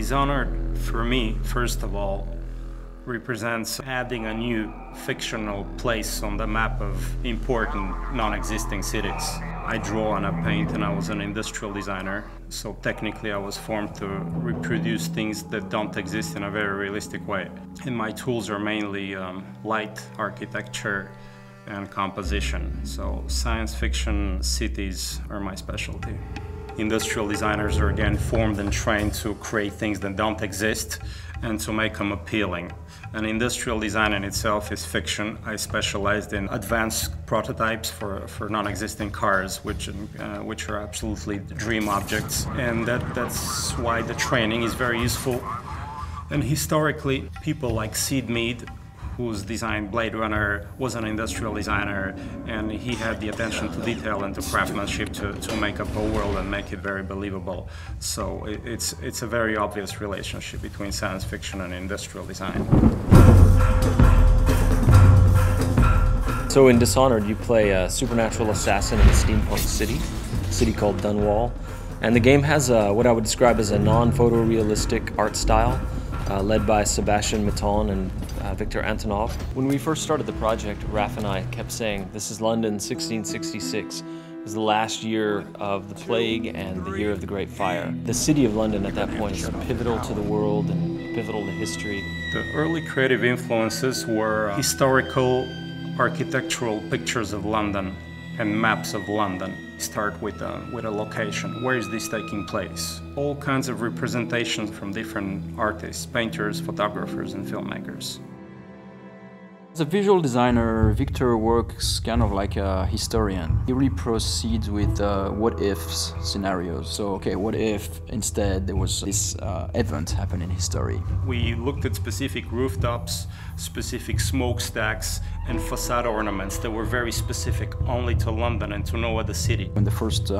Dishonored, for me, first of all, represents adding a new fictional place on the map of important non-existing cities. I draw and I paint, and I was an industrial designer, so technically I was formed to reproduce things that don't exist in a very realistic way. And my tools are mainly light, architecture, and composition. So science fiction cities are my specialty. Industrial designers are again formed and trained to create things that don't exist and to make them appealing. And industrial design in itself is fiction. I specialized in advanced prototypes for non-existing cars, which are absolutely dream objects. And that's why the training is very useful. And historically, people like Sid Mead, who's designed Blade Runner, was an industrial designer, and he had the attention to detail and to craftsmanship to make up a world and make it very believable. So it's a very obvious relationship between science fiction and industrial design. So in Dishonored, you play a supernatural assassin in a steampunk city called Dunwall. And the game has what I would describe as a non-photorealistic art style, led by Sebastian Maton and Victor Antonova. When we first started the project, Raph and I kept saying, this is London 1666. It was the last year of the plague and the year of the Great Fire. The city of London at that point is pivotal to the world and pivotal to history. The early creative influences were historical architectural pictures of London and maps of London. Start with a location. Where is this taking place? All kinds of representations from different artists, painters, photographers, and filmmakers. As a visual designer, Victor works kind of like a historian. He really proceeds with what-if scenarios. So, okay, what if instead there was this event happen in history? We looked at specific rooftops, specific smokestacks, and facade ornaments that were very specific only to London and to no other city. When the first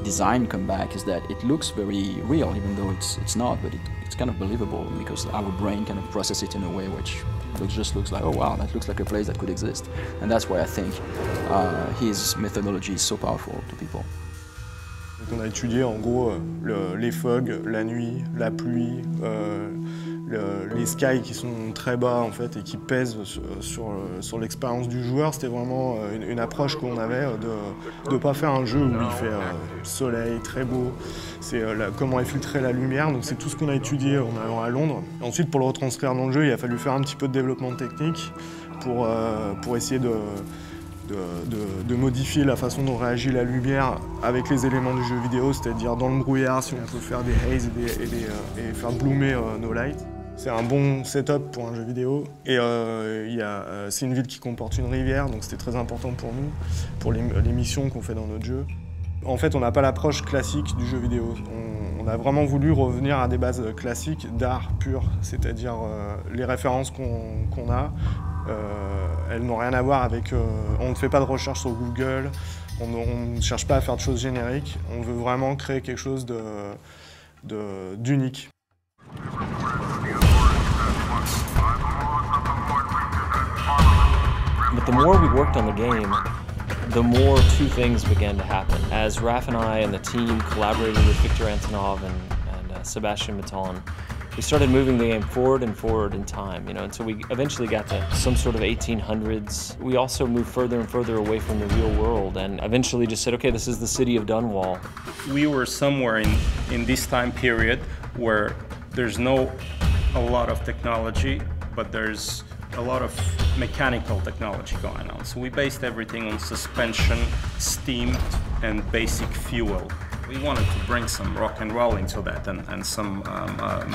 design come back is that it looks very real, even though it's not, but it's kind of believable because our brain kind of processes it in a way which just looks like, oh wow, that looks like a place that could exist. And that's why I think his methodology is so powerful to people. Donc on a étudié en gros les fogs, la nuit, la pluie, les skies qui sont très bas en fait et qui pèsent sur l'expérience du joueur. C'était vraiment une approche qu'on avait de ne pas faire un jeu où il fait soleil, très beau. C'est comment infiltrer la lumière, donc c'est tout ce qu'on a étudié en allant à Londres. Et ensuite pour le retranscrire dans le jeu, il a fallu faire un petit peu de développement technique pour essayer de modifier la façon dont réagit la lumière avec les éléments du jeu vidéo, c'est-à-dire dans le brouillard, si on peut faire des haze et faire bloomer nos lights. C'est un bon setup pour un jeu vidéo. Et c'est une ville qui comporte une rivière, donc c'était très important pour nous, pour les missions qu'on fait dans notre jeu. En fait, on n'a pas l'approche classique du jeu vidéo. On a vraiment voulu revenir à des bases classiques d'art pur, c'est-à-dire les références qu'on a. Elles n'ont rien à voir avec... on ne fait pas de recherche sur Google, on ne cherche pas à faire de choses génériques, on veut vraiment créer quelque chose d'unique. But the more we worked on the game, the more two things began to happen. As Raph and I and the team collaborated with Victor Antonova and Sebastian Maton, we started moving the game forward and forward in time, you know, until we eventually got to some sort of 1800s. We also moved further and further away from the real world and eventually just said, okay, this is the city of Dunwall. We were somewhere in this time period where there's a lot of technology, but there's a lot of mechanical technology going on. So we based everything on suspension, steam, and basic fuel. We wanted to bring some rock and roll into that and some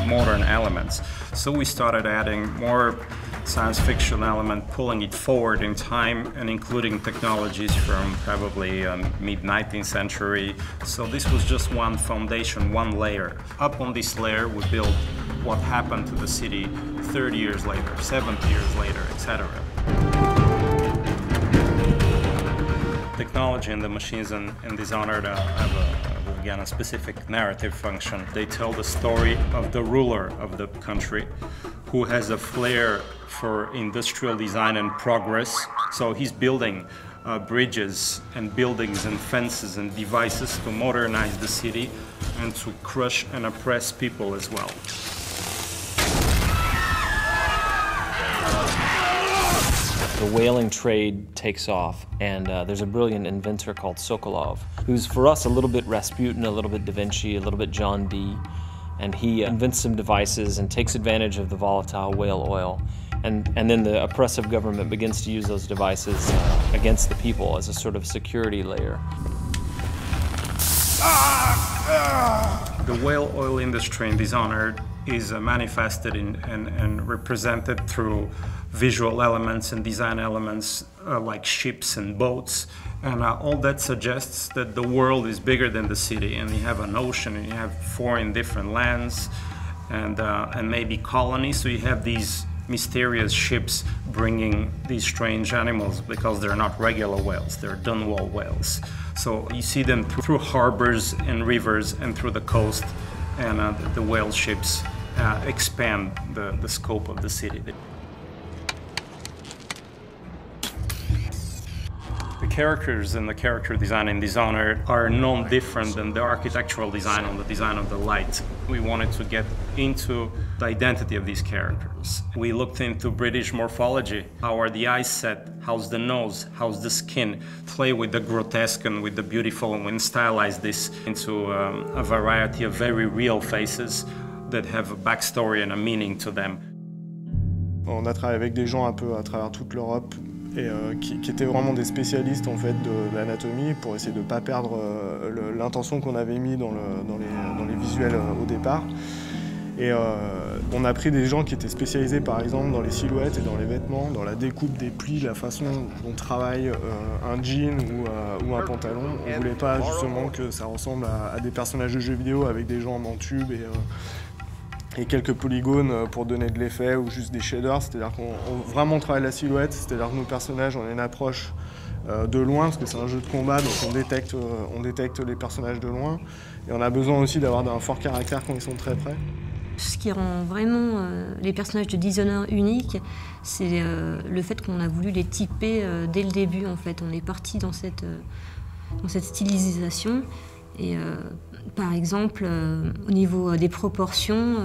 modern elements. So we started adding more science fiction element, pulling it forward in time and including technologies from probably mid-19th century. So this was just one foundation, one layer. Up on this layer we built what happened to the city 30 years later, 70 years later, etc. Technology and the machines in Dishonored have again a specific narrative function. They tell the story of the ruler of the country who has a flair for industrial design and progress. So he's building bridges and buildings and fences and devices to modernize the city and to crush and oppress people as well. The whaling trade takes off, and there's a brilliant inventor called Sokolov, who's for us a little bit Rasputin, a little bit Da Vinci, a little bit John Dee, and he invents some devices and takes advantage of the volatile whale oil, and then the oppressive government begins to use those devices against the people as a sort of security layer. The whale oil industry in Dishonored is manifested and represented through visual elements and design elements like ships and boats, and all that suggests that the world is bigger than the city, and you have an ocean and you have foreign different lands and maybe colonies, so you have these mysterious ships bringing these strange animals because they're not regular whales, they're Dunwall whales. So you see them through harbors and rivers and through the coast, and the whale ships expand the scope of the city. The characters and the character design in Dishonored are no different than the architectural design on the design of the light. We wanted to get into the identity of these characters. We looked into British morphology. How are the eyes set? How's the nose? How's the skin? Play with the grotesque and with the beautiful, and we stylize this into a variety of very real faces that have a backstory and a meaning to them. On a travaillé avec des gens un peu à travers toute l'Europe et qui étaient vraiment des spécialistes en fait de l'anatomie pour essayer de ne pas perdre l'intention qu'on avait mis dans les visuels au départ. Et on a pris des gens qui étaient spécialisés par exemple dans les silhouettes et dans les vêtements, dans la découpe des plis, la façon dont travaille un jean ou un pantalon. On ne voulait pas justement que ça ressemble à des personnages de jeux vidéo avec des jambes en tube et quelques polygones pour donner de l'effet ou juste des shaders. C'est-à-dire qu'on vraiment travaille la silhouette, c'est-à-dire que nos personnages, on a une approche de loin parce que c'est un jeu de combat, donc on détecte les personnages de loin. Et on a besoin aussi d'avoir un fort caractère quand ils sont très près. Ce qui rend vraiment les personnages de Dishonored uniques, c'est le fait qu'on a voulu les typer dès le début. En fait, on est parti dans cette stylisation. Et par exemple, au niveau des proportions,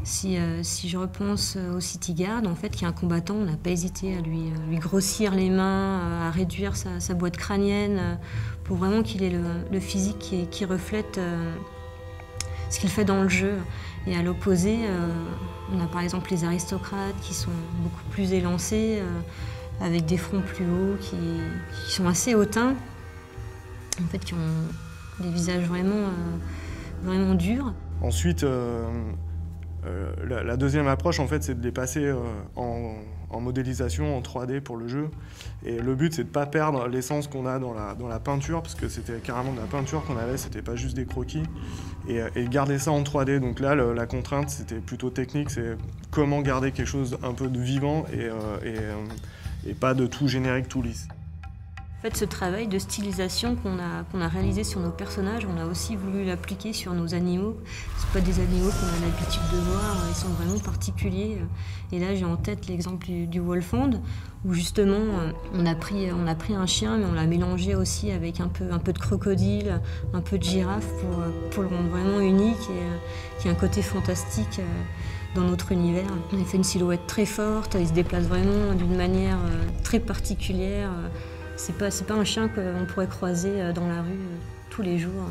si je repense au City Guard, en fait, qui est un combattant, on n'a pas hésité à lui grossir les mains, à réduire sa boîte crânienne, pour vraiment qu'il ait le physique qui reflète ce qu'il fait dans le jeu. Et à l'opposé, on a par exemple les aristocrates qui sont beaucoup plus élancés, avec des fronts plus hauts, qui sont assez hautains, en fait, qui ont des visages vraiment durs. Ensuite, la deuxième approche, en fait, c'est de les passer en modélisation, en 3D pour le jeu. Et le but, c'est de ne pas perdre l'essence qu'on a dans la peinture, parce que c'était carrément de la peinture qu'on avait, c'était pas juste des croquis. Et garder ça en 3D. Donc là, la contrainte, c'était plutôt technique, c'est comment garder quelque chose un peu de vivant et pas de tout générique, tout lisse. En fait, ce travail de stylisation qu'on a réalisé sur nos personnages, on a aussi voulu l'appliquer sur nos animaux. Ce pas des animaux qu'on a l'habitude de voir, ils sont vraiment particuliers. Et là, j'ai en tête l'exemple du Wolfhound, où justement, on a pris un chien, mais on l'a mélangé aussi avec un peu de crocodile, un peu de girafe, pour le rendre vraiment unique et qui a un côté fantastique dans notre univers. On a fait une silhouette très forte, il se déplace vraiment d'une manière très particulière. C'est pas un chien qu'on pourrait croiser dans la rue tous les jours.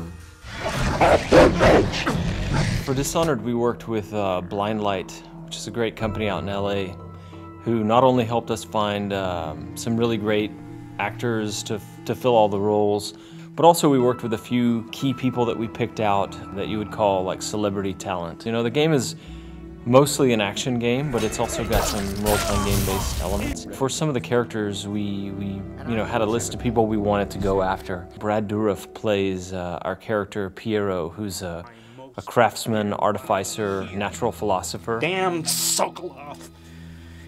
For Dishonored, we worked with Blindlight, which is a great company out in LA, who not only helped us find some really great actors to fill all the roles, but also we worked with a few key people that we picked out that you would call like celebrity talent. You know, the game is mostly an action game, but it's also got some role-playing game-based elements. For some of the characters, we had a list of people we wanted to go after. Brad Dourif plays our character Piero, who's a craftsman, artificer, natural philosopher. Damn Sokolov!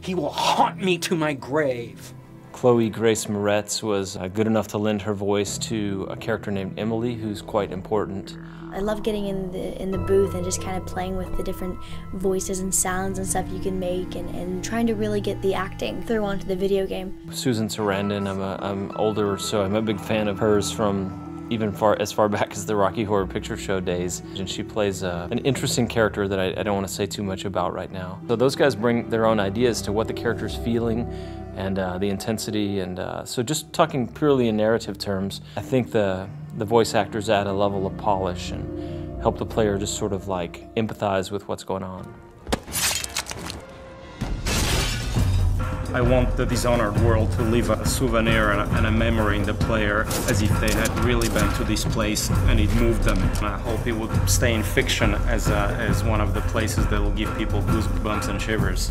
He will haunt me to my grave. Chloe Grace Moretz was good enough to lend her voice to a character named Emily, who's quite important. I love getting in the booth and just kind of playing with the different voices and sounds and stuff you can make and trying to really get the acting through onto the video game. Susan Sarandon, I'm older, so I'm a big fan of hers from even as far back as the Rocky Horror Picture Show days. And she plays an interesting character that I don't want to say too much about right now. So those guys bring their own ideas to what the character's feeling and the intensity. And so just talking purely in narrative terms, I think the voice actors add a level of polish and help the player just sort of like empathize with what's going on. I want the Dishonored world to leave a souvenir and a memory in the player as if they had really been to this place and it moved them. And I hope it would stay in fiction as one of the places that will give people goosebumps and shivers.